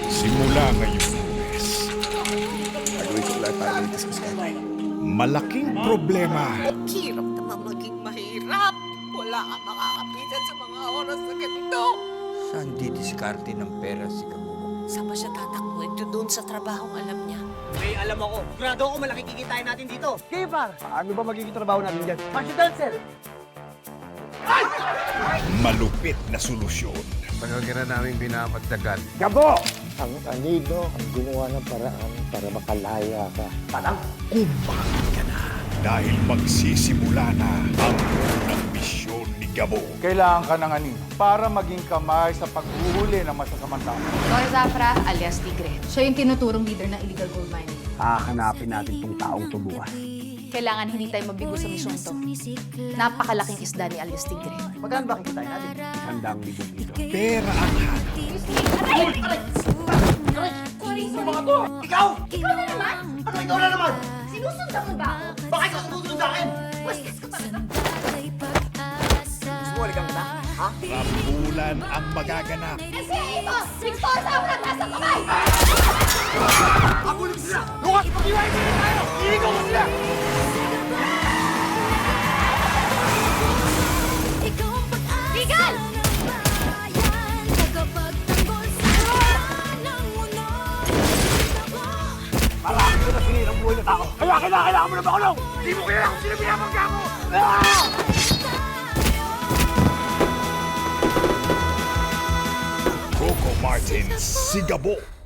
Simula ngayong Lunes, Gagawin ko lahat para ligtas ko si Ate. malaking problema Hirap naman maging mahirap. Wala kang makakapitan sa mga oras na ganito. Saan didiskarte ng pera si Kabubo? Saan ba siya tatakbo? Ito doon sa trabahong alam niya. May alam ako. Grado ako malaki kikitain natin dito. Kayo par, paano ba magiging trabaho natin dyan? Martial dancer. malupit na solusyon. Pagkakira namin binapagdagan. Gabo! Ang anido ang gumawa ng paraan para makalaya ka. Dahil magsisimula na ang unang misyon ni Gabo. Kailangan ka ng anino para maging kamay sa paghuhuli ng masasamang tao. Lord Zafra alias Tigre. Siya yung tinuturong leader ng illegal gold mining. Hahanapin natin tong taong tubuhan. Kailangan hindi tayo mabigo sa misyon to. Napakalaking isda ni alias Tigre. Magkano ba kikitain natin? 100,000 dito. Pera ang hanap. Ikaw! Ikaw na naman? Ano ikaw na naman? Sinusundan mo ba ako? Bakit ka sumusunod sa akin? Bastos ka talaga. Sumuli ka ba? Ha? Rambulan ang magaganap. Kasi ito! Victor Zafra nasa kamay! Abulin sila! Lukas! Ipag-iwain sila tayo! Iigaw ko sila! Tigil! Marami ko na sinirang buhay na tao. Kaya kailangan mo na makulong! Hindi mo kailangan kung sino pinapangga mo! Ah! Coco Martin, si Gabo.